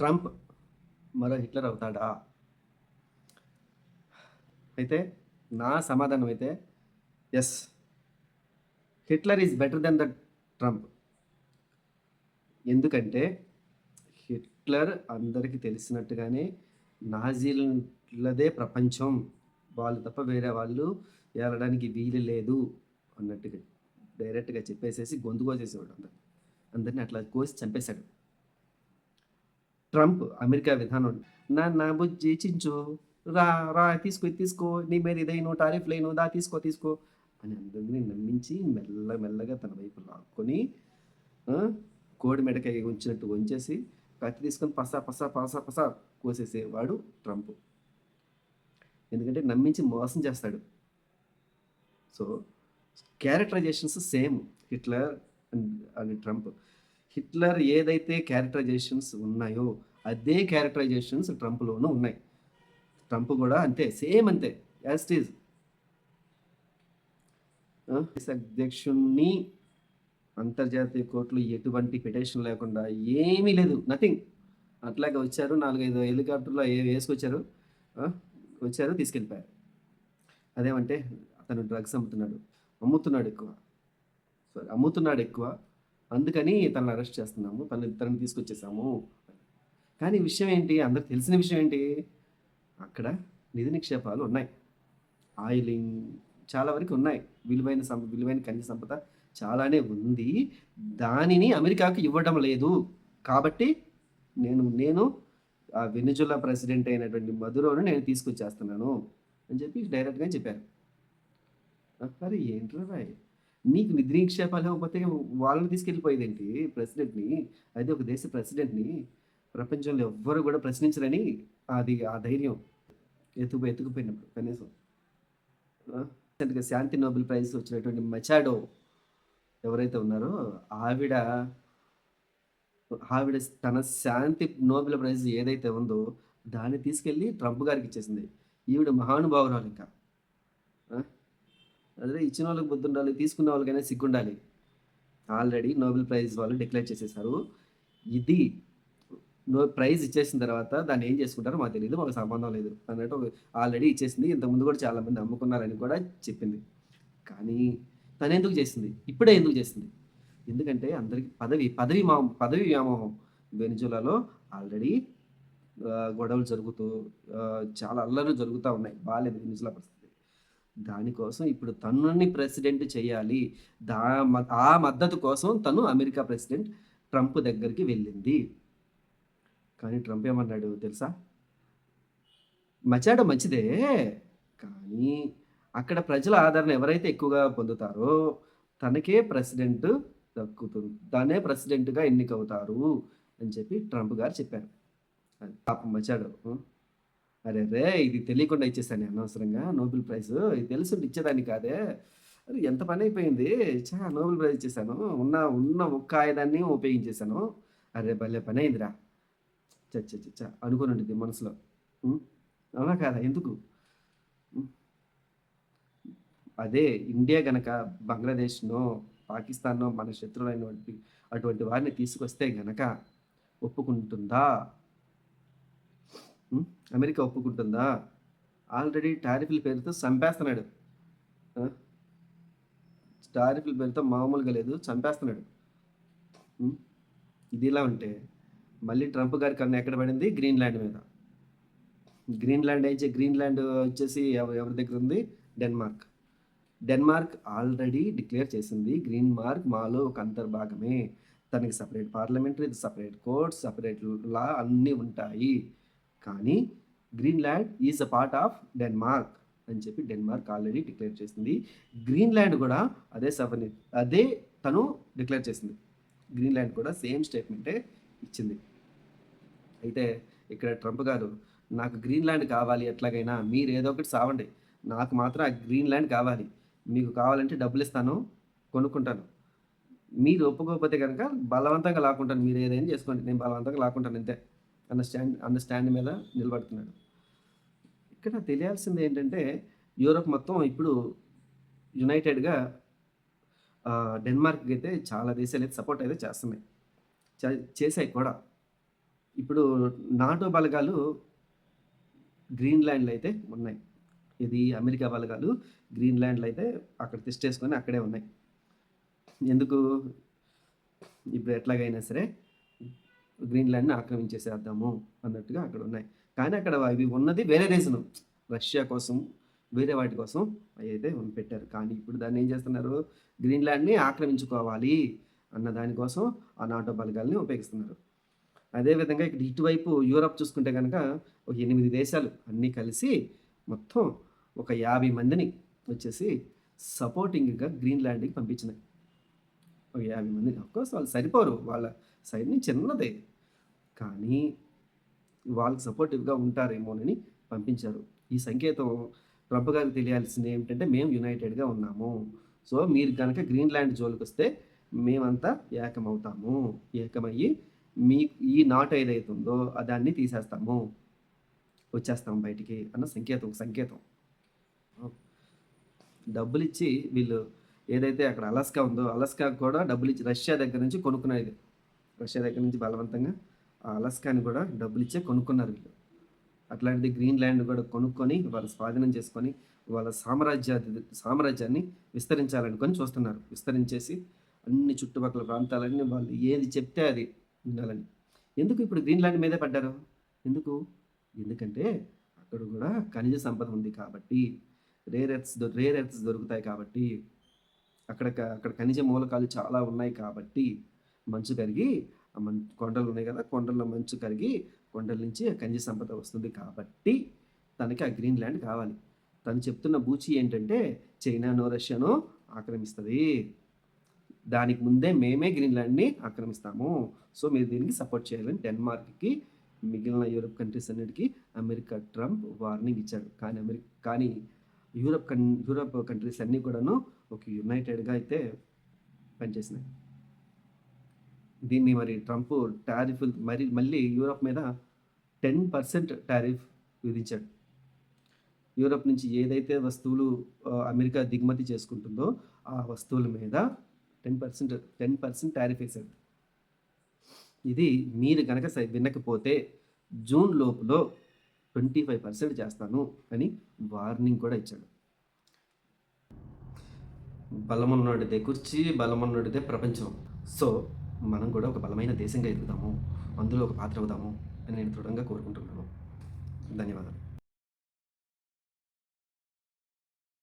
Trump మరో Hitler అవుతాడా? అయితే నా సమాధానం అయితే yes. Hitler is better than the Trump. ఎందుకంటే హిట్లర్ అందరికీ తెలిసినట్టుగానే నాజీలదే ప్రపంచం, వాళ్ళు తప్ప వేరే వాళ్ళు ఏలడానికి వీలు లేదు అన్నట్టుగా డైరెక్ట్గా చెప్పేసేసి గొంతు కోసేసేవాడు అందరినీ అట్లా కోసి చంపేశాడు. ట్రంప్ అమెరికా విధానం, నా బుజ్జి చించు, రా రా తీసుకో తీసుకో, నీ మీద ఇదైను టారిఫ్ లేను, దా తీసుకో తీసుకో అని అందరినీ నమ్మించి మెల్లగా తన వైపు లాక్కొని కోడి మెడకాయ ఉంచినట్టు వంచేసి కత్తి తీసుకొని పసా పసా పసా పసా కోసేసేవాడు ట్రంప్. ఎందుకంటే నమ్మించి మోసం చేస్తాడు. So characterisations same Hitler and Trump. Hitler ఏదైతే క్యారెక్టరైజేషన్స్ ఉన్నాయో అదే క్యారెక్టరైజేషన్స్ ట్రంప్లోనూ ఉన్నాయి. ట్రంప్ కూడా అంతే, సేమ్ అంతే, యాజ్ ఇట్ ఈజ్. అధ్యక్షుణ్ణి అంతర్జాతీయ కోర్టులో ఎటువంటి పిటిషన్ లేకుండా ఏమీ లేదు, నథింగ్. అట్లాగే వచ్చారు, 4-5 హెలికాప్టర్లో వేసుకొచ్చారు, వచ్చారు, తీసుకెళ్ళిపోయారు. అదేమంటే అతను డ్రగ్స్ అమ్ముతున్నాడు ఎక్కువ, అందుకని తనని అరెస్ట్ చేస్తున్నాము, తనని తీసుకొచ్చేసాము. కానీ విషయం ఏంటి, అందరికి తెలిసిన విషయం ఏంటి, అక్కడ నిధి నిక్షేపాలు ఉన్నాయి, ఆయిలింగ్ చాలా వరకు ఉన్నాయి, విలువైన ఖనిజ సంపద చాలానే ఉంది. దానిని అమెరికాకు ఇవ్వడం లేదు. కాబట్టి నేను ఆ వెనిజులా ప్రెసిడెంట్ అయినటువంటి మదురోను నేను తీసుకొచ్చేస్తున్నాను అని చెప్పి డైరెక్ట్గా చెప్పారు. అరే ఏంట్రా రాయ్, నీకు నిధి నిక్షేపాలు ఇవ్వకపోతే వాళ్ళని తీసుకెళ్ళిపోయేదేంటి ప్రెసిడెంట్ని? అయితే ఒక దేశ ప్రెసిడెంట్ని ప్రపంచంలో ఎవ్వరు కూడా ప్రశ్నించరని అది ఆ ధైర్యం ఎత్తుకుపోయినప్పుడు కనీసం. శాంతి నోబెల్ ప్రైజ్ వచ్చినటువంటి మచాడో ఎవరైతే ఉన్నారో ఆవిడ తన శాంతి నోబెల్ ప్రైజ్ ఏదైతే ఉందో దాన్ని తీసుకెళ్ళి ట్రంప్ గారికి ఇచ్చేసింది. ఈవిడ మహానుభావురాలు. ఇంకా అదే ఇచ్చిన వాళ్ళకి బుద్ధి ఉండాలి, తీసుకున్న వాళ్ళకైనా సిగ్గుండాలి. ఆల్రెడీ నోబెల్ ప్రైజ్ వాళ్ళు డిక్లేర్ చేసేసారు. ఇది ప్రైజ్ ఇచ్చేసిన తర్వాత దాన్ని ఏం చేసుకుంటారో మాకు తెలియదు, మాకు సంబంధం లేదు అన్నట్టు ఆల్రెడీ ఇచ్చేసింది. ఇంతకుముందు కూడా చాలామంది అమ్ముకున్నారని కూడా చెప్పింది. కానీ తను ఎందుకు చేసింది, ఇప్పుడే ఎందుకు చేసింది? ఎందుకంటే అందరికి పదవి వ్యామోహం. వెనిజులాలో ఆల్రెడీ గొడవలు జరుగుతూ చాలా అల్లర్లు జరుగుతూ ఉన్నాయి, బాగాలేదు వెనిజులా పరిస్థితి. దానికోసం ఇప్పుడు తనని ప్రెసిడెంట్ చేయాలి, ఆ మద్దతు కోసం తను అమెరికా ప్రెసిడెంట్ ట్రంప్ దగ్గరికి వెళ్ళింది. కానీ ట్రంప్ ఏమన్నాడు తెలుసా? మచాడో మంచిదే, కానీ అక్కడ ప్రజల ఆదరణ ఎవరైతే ఎక్కువగా పొందుతారో తనకే ప్రెసిడెంట్ దక్కుతుంది, తనే ప్రెసిడెంట్గా ఎన్నికవుతారు అని చెప్పి ట్రంప్ గారు చెప్పారు. పాపం మచాడో, అరే రే ఇది తెలియకుండా ఇచ్చేసాను అనవసరంగా నోబెల్ ప్రైజ్, ఇది తెలుసుంటే ఇచ్చేదాన్ని కాదే, అది ఎంత పని అయిపోయింది, నోబెల్ ప్రైజ్ ఇచ్చేసాను, ఉన్న ఒక్క ఆయుధాన్ని ఉపయోగించేశాను, అరే భలే పని అయిందిరా చచ్చ అనుకుని ఉంటుంది మనసులో. అవునా కాదా? ఎందుకు? అదే ఇండియా గనక బంగ్లాదేశ్నో పాకిస్తాన్నో మన శత్రువులైనటువంటి అటువంటి వారిని తీసుకొస్తే గనక ఒప్పుకుంటుందా అమెరికా? ఒప్పుకుంటుందా? ఆల్రెడీ టారిఫ్ల పేరుతో చంపేస్తున్నాడు. టారిఫ్ల పేరుతో మామూలుగా లేదు, చంపేస్తున్నాడు. ఇది ఇలా ఉంటే మళ్ళీ ట్రంప్ గారి కన్నా ఎక్కడ పడింది? గ్రీన్లాండ్ మీద. గ్రీన్లాండ్ వచ్చేసి ఎవరి దగ్గర ఉంది? డెన్మార్క్ ఆల్రెడీ డిక్లేర్ చేసింది, గ్రీన్ మార్క్ మాలో ఒక అంతర్భాగమే, తనకి separate parliamentary, separate courts, separate law అన్నీ ఉంటాయి, కానీ Greenland is a part of Denmark అని చెప్పి డెన్మార్క్ ఆల్రెడీ డిక్లేర్ చేసింది. గ్రీన్లాండ్ కూడా అదే తను డిక్లేర్ చేసింది. గ్రీన్లాండ్ కూడా సేమ్ స్టేట్మెంటే ఇచ్చింది. అయితే ఇక్కడ ట్రంప్ గారు, నాకు గ్రీన్లాండ్ కావాలి, ఎట్లాగైనా మీరు ఏదో ఒకటి సావండి, నాకు మాత్రం ఆ గ్రీన్లాండ్ కావాలి, మీకు కావాలంటే డబ్బులు ఇస్తాను, కొనుక్కుంటాను, మీరు ఒప్పుకోకపోతే కనుక బలవంతంగా లాక్కుంటాను, మీరు ఏదైనా చేసుకోండి, నేను బలవంతంగా లాక్కుంటాను అంతే అన్న స్టాండ్ మీద నిలబడుతున్నాడు. ఇక్కడ తెలియాల్సింది ఏంటంటే యూరోప్ మొత్తం ఇప్పుడు యునైటెడ్గా డెన్మార్క్కి అయితే చాలా దేశాలు అయితే సపోర్ట్ అయితే చేస్తున్నాయి, చేసాయి కూడా. ఇప్పుడు నాటో బలగాలు గ్రీన్‌లాండ్‌లో అయితే ఉన్నాయి. ఇది అమెరికా బలగాలు గ్రీన్‌లాండ్‌లో అయితే అక్కడ తిష్టేసుకొని అక్కడే ఉన్నాయి. ఎందుకు? ఇప్పుడు ఎట్లాగైనా సరే గ్రీన్‌లాండ్‌ని ఆక్రమించేసేద్దాము అన్నట్టుగా అక్కడున్నాయి. కానీ అక్కడ అవి ఉన్నది వేరే రీజను. రష్యా కోసం, వేరే వాటి కోసం అయైతే పెట్టారు. కానీ ఇప్పుడు దాన్నేం చేస్తున్నారు? గ్రీన్‌లాండ్‌ని ఆక్రమించుకోవాలి అన్న దాని కోసం ఆ నాటో బలగాల్ని ఉపయోగిస్తున్నారు. అదే విధంగా ఇక్కడ ఇటువైపు యూరప్ చూసుకుంటే గనక ఒక 8 దేశాలు అన్నీ కలిసి మొత్తం ఒక 50 మందిని వచ్చేసి సపోర్టింగ్‌గా గ్రీన్‌లాండ్‌కి పంపించినాయి. ఒక 50 మందిని. అఫ్‌కోర్స్ వాళ్ళు సరిపోరు. వాళ్ళ సైన్యం చిన్నదే. కానీ వాళ్ళకి సపోర్టివ్‌గా ఉంటారేమోనని పంపించారు. ఈ సంకేతం ట్రంప్ గారికి తెలియాల్సింది ఏమిటంటే మేము యునైటెడ్‌గా ఉన్నాము. సో, మీరు గనక గ్రీన్‌లాండ్ జోలికొస్తే మేమంతా ఏకమవుతాము. ఏకమయ్యి మీకు ఈ నాట్ ఏదైతే ఉందో దాన్ని తీసేస్తాము. వచ్చేస్తాం బయటికి అన్న సంకేతం, ఒక సంకేతం. డబ్బులిచ్చి వీళ్ళు ఏదైతే అక్కడ అలస్కా ఉందో, అలస్కాకి కూడా డబ్బులిచ్చి రష్యా దగ్గర నుంచి కొనుక్కునేది. రష్యా దగ్గర నుంచి బలవంతంగా ఆ అలస్కాని కూడా డబ్బులిచ్చే కొనుక్కున్నారు వీళ్ళు. అట్లాంటిది గ్రీన్‌లాండ్ కూడా కొనుక్కొని, వాళ్ళు స్వాధీనం చేసుకొని, వాళ్ళ సామ్రాజ్యాన్ని విస్తరించాలనుకొని చూస్తున్నారు. విస్తరించేసి అన్ని చుట్టుపక్కల ప్రాంతాలన్నీ వాళ్ళు ఏది చెప్తే అది వినాలని. ఎందుకు ఇప్పుడు గ్రీన్‌లాండ్ మీదే పడ్డారు? ఎందుకు? ఎందుకంటే అక్కడ కూడా ఖనిజ సంపద ఉంది కాబట్టి, రేర్ ఎర్త్స్ దొరుకుతాయి కాబట్టి, అక్కడ ఖనిజ మూలకాలు చాలా ఉన్నాయి కాబట్టి, మంచు కరిగి కొండలు ఉన్నాయి కదా! కొండల్లో మంచు కరిగి కొండల నుంచి ఆ ఖనిజ సంపద వస్తుంది కాబట్టి, తనకి ఆ గ్రీన్‌లాండ్ కావాలి. తను చెప్తున్న బూచి ఏంటంటే, చైనానో, రష్యానో ఆక్రమిస్తది. దానికి ముందే మేమే గ్రీన్‌లాండ్‌ని ఆక్రమిస్తాము. సో, మీరు దీనికి సపోర్ట్ చేయాలని డెన్మార్క్‌కి, మిగిలిన యూరప్ కంట్రీస్ అన్నిటికి ట్రంప్ వార్నింగ్ ఇచ్చాడు. కానీ యూరప్ కంట్రీస్ అన్నీ కూడాను ఒక యునైటెడ్‌గా అయితే పనిచేసినాయి. దీన్ని మరి ట్రంప్ టారిఫ్‌లు మళ్ళీ యూరప్ మీద 10% టారిఫ్ విధించాడు. యూరప్ నుంచి ఏదైతే వస్తువులు అమెరికా దిగుమతి చేసుకుంటుందో, ఆ వస్తువుల మీద 10% టారిఫ్ ఏసాడు. ఇది మీరు గనక వినకపోతే జూన్ లోపులో 25% చేస్తాను అని వార్నింగ్ కూడా ఇచ్చాడు. బలమున్నోడిదే కుర్చీ, బలమున్నోడిదే ప్రపంచం. సో, మనం కూడా ఒక బలమైన దేశంగా ఎదుగుదాము. అందులో ఒక పాత్ర అవుదాము అని నేను దృఢంగా కోరుకుంటున్నాను. ధన్యవాదాలు.